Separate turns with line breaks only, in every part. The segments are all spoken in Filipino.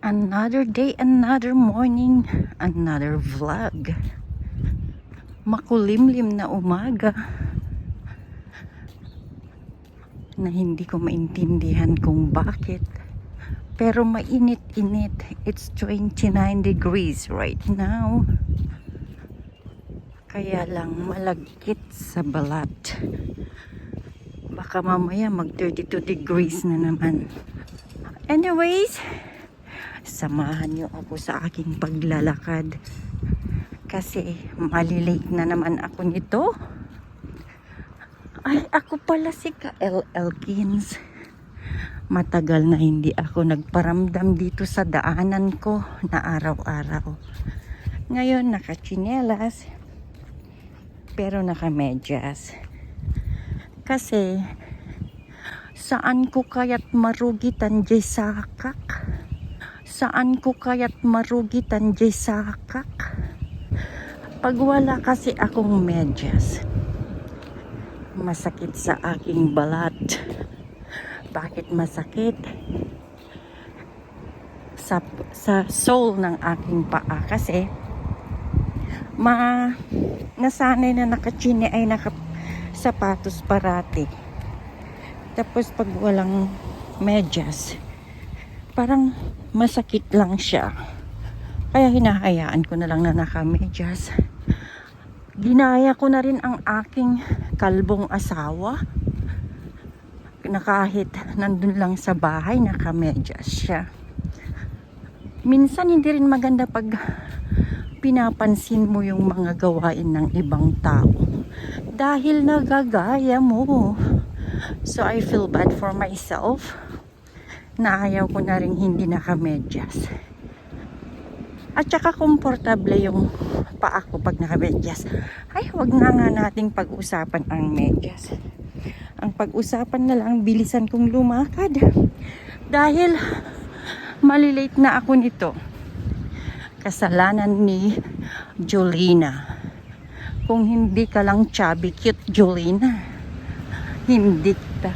Another day, another morning, another vlog. Makulimlim na umaga na hindi ko maintindihan kung bakit. Pero mainit-init. It's 29 degrees right now. Kaya lang malagkit sa balat. Baka mamaya mag 32 degrees na naman. Anyways, samahan niyo ako sa aking paglalakad. Kasi malilate na naman ako nito. Ay, ako pala si Kael Elkins. Matagal na hindi ako nagparamdam dito sa daanan ko na araw-araw. Ngayon nakachinelas, pero nakamedyas. Kasi saan ko kaya't marugitan jay sakak? Saan ko kaya't marugitan jay sakak? Pag wala kasi akong medyas, masakit sa aking balat. Bakit masakit? Sa sole ng aking paa. Kasi nasanay na nakachine ay nakasapatos parati. Tapos pag walang medyas, parang masakit lang siya. Kaya hinahayaan ko na lang na nakamedyas. Ginaya ko na rin ang aking kalbong asawa na kahit nandun lang sa bahay nakamedyas siya. Minsan hindi rin maganda pag pinapansin mo yung mga gawain ng ibang tao dahil nagagaya mo. So I feel bad for myself na ayaw ko na rin hindi nakamedyas. At saka komportable yung paa ko pag nakamedyas. Ay, wag na nga nating pag-usapan ang medyas. Ang pag-usapan na lang, bilisan kong lumakad. Dahil malilate na ako nito. Kasalanan ni Jolina. Kung hindi ka lang chubby, cute Jolina, hindi kita.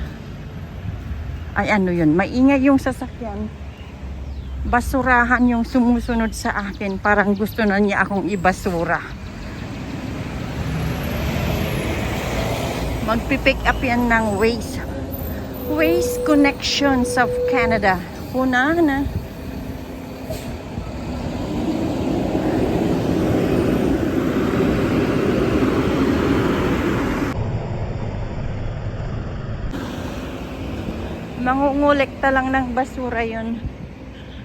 Ay, ano yun? Maingay yung sasakyan. Basurahan yung sumusunod sa akin. Parang gusto na niya akong ibasura. Magpipick up yan ng Waste Connections of Canada. Puna na. Mangungulekta lang ng basura yun.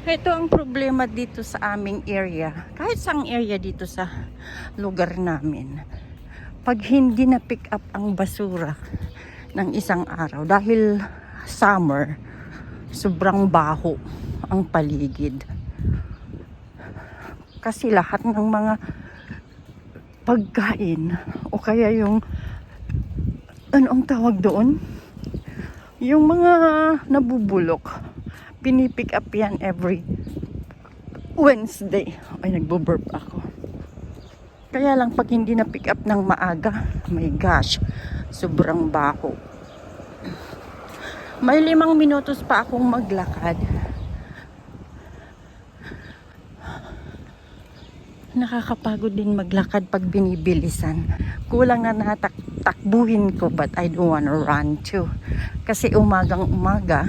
Ito ang problema dito sa aming area. Kahit saang area dito sa lugar namin. Pag hindi na pick up ang basura ng isang araw, dahil summer, sobrang baho ang paligid. Kasi lahat ng mga pagkain o kaya yung anong tawag doon? Yung mga nabubulok, pinipick up yan every Wednesday. Ay, nagbo-burp ako. Kaya lang pag hindi na pick up ng maaga, my gosh, sobrang baho. May 5 minutos pa akong maglakad. Nakakapagod din maglakad pag binibilisan. Kulang na natakbuhin ko, but I don't wanna run too. Kasi umagang umaga,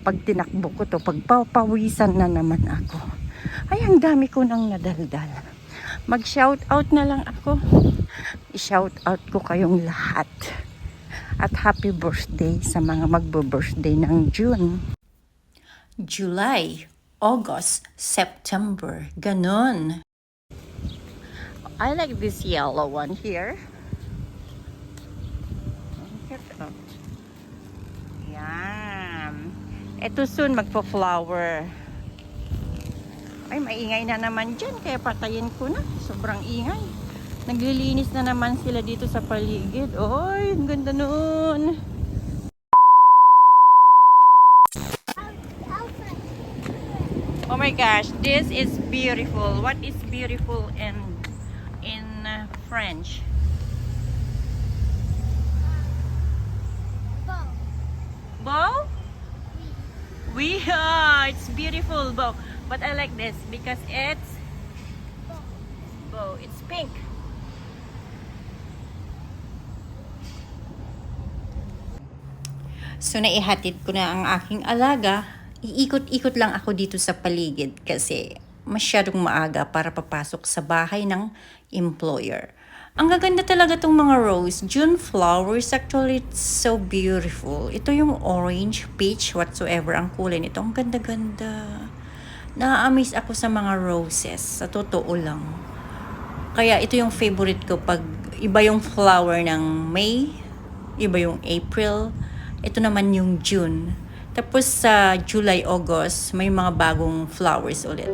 pag tinakbo ko to, pagpapawisan na naman ako. Ay, ang dami ko nang nadaldal. Mag-shout out na lang ako. I-shout out ko kayong lahat. At happy birthday sa mga magbo-birthday ng June. July, August, September. Ganon. I like this yellow one here. Yan. Ito soon magpo-flower. Ay, maingay na naman dyan. Kaya patayin ko na. Sobrang ingay. Naglilinis na naman sila dito sa paligid. Oy, ang ganda nun. Oh my gosh, this is beautiful. What is beautiful in French? Bow? Oui, it's beautiful bow. But I like this because it's it's pink. So naihatid ko na ang aking alaga. Iikot-ikot lang ako dito sa paligid kasi masyadong maaga para papasok sa bahay ng employer. Ang gaganda talaga tong mga rose. June flowers, actually it's so beautiful. Ito yung orange, peach, whatsoever ang kulay nito. Ang ganda-ganda. Na-amaze ako sa mga roses. Sa totoo lang. Kaya ito yung favorite ko pag iba yung flower ng May, iba yung April, ito naman yung June. Tapos sa July, August, may mga bagong flowers ulit.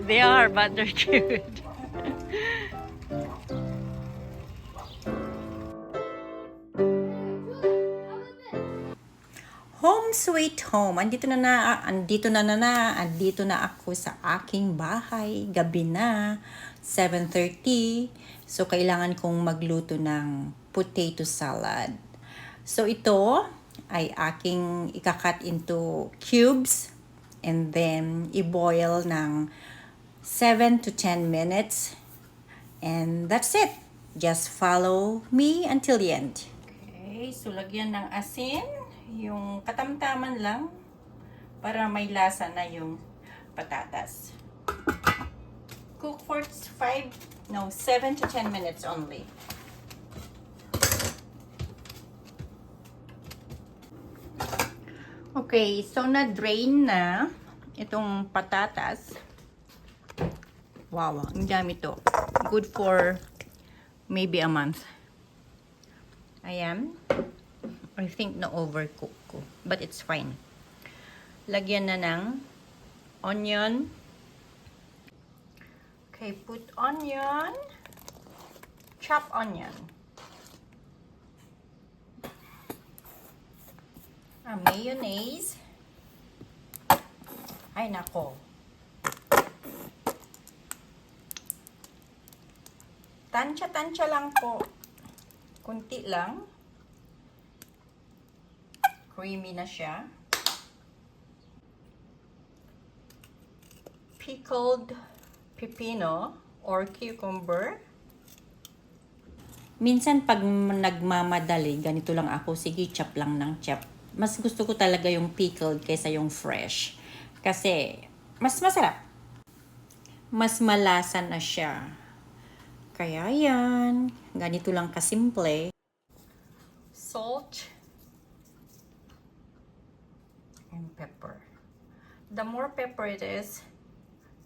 They are, but they're cute. Home sweet home. Andito na ako sa aking bahay. Gabi na, 7:30. So kailangan kong magluto ng potato salad. So ito ay aking ikakat into cubes and then i-boil ng 7 to 10 minutes. And that's it. Just follow me until the end. Okay, so lagyan ng asin. Yung katamtaman lang para may lasa na yung patatas. Cook for 7 to 10 minutes only. Okay, so na-drain na itong patatas. Wow, ang dami to. Good for maybe a month. Ayan. I think na-overcook ko. But it's fine. Lagyan na ng onion. Okay, put onion. Chop onion. Mayonnaise. Ay, nako. Tansya-tansya lang po. Kunti lang. Creamy na siya. Pickled pepino or cucumber. Minsan pag nagmamadali, ganito lang ako. Sige, chop lang ng chop. Mas gusto ko talaga yung pickled kaysa yung fresh. Kasi mas masarap. Mas malasa na siya. Kaya yan, ganito lang kasimple. Salt and pepper. The more pepper it is,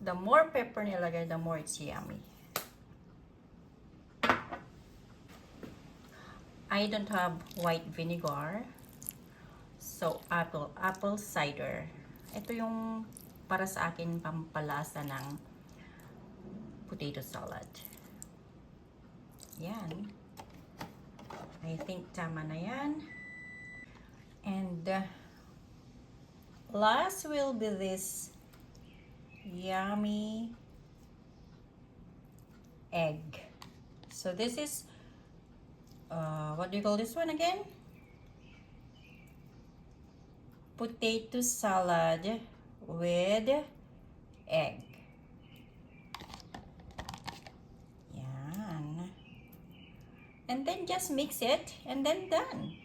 the more pepper nilagay, the more it's yummy. I don't have white vinegar, so apple cider. Ito yung para sa akin pampalasa ng potato salad. Yan. I think tama na yan. And last will be this yummy egg. So this is, what do you call this one again? Potato salad with egg. And then just mix it and then done.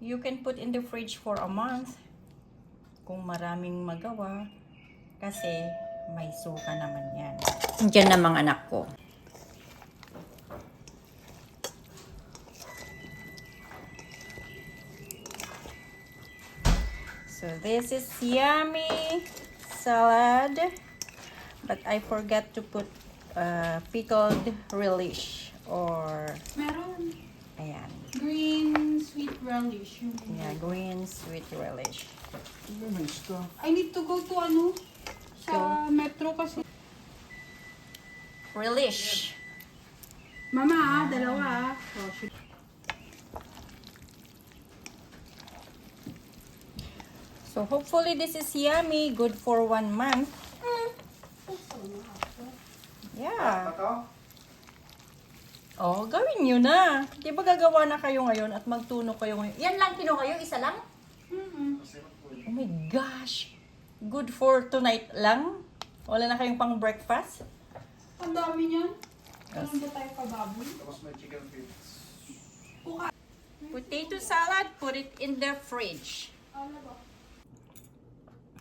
You can put in the fridge for a month kung maraming magawa kasi may suka naman yan. Diyan na mga anak ko. So this is yummy salad, but I forgot to put pickled relish or
meron
ayan.
green sweet relish.
Yeah, green sweet relish.
I need to go to sa metro kasi.
Relish.
Mama, dalawa. Oh,
So hopefully this is yummy, good for 1 month. Yeah. Oh, gawin nyo na. Di ba gagawa na kayo ngayon at magtuno kayo ngayon? Yan lang kinuha kayo? Isa lang? Oh my gosh. Good for tonight lang? Wala na kayong pang breakfast?
ang dami niyan. Ano ba tayo kababoy?
Potato salad, put it in the fridge.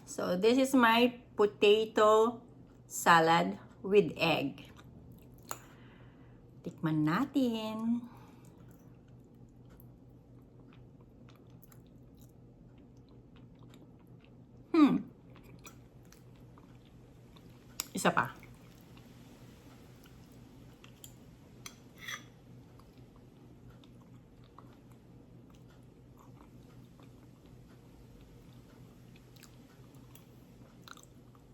So this is my potato salad with egg. Tikman natin. Isa pa.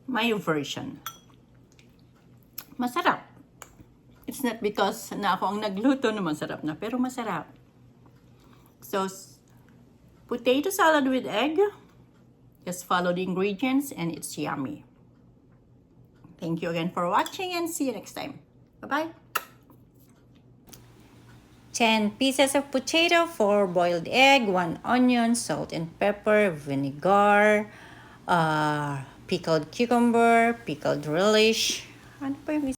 My version. Masarap. It's not because na ako ang nagluto na masarap na, pero masarap. So, potato salad with egg. Just follow the ingredients and it's yummy. Thank you again for watching and see you next time. Bye-bye. 10 pieces of potato, 4 boiled egg, 1 onion, salt and pepper, vinegar, pickled cucumber, pickled relish. Ano pa yung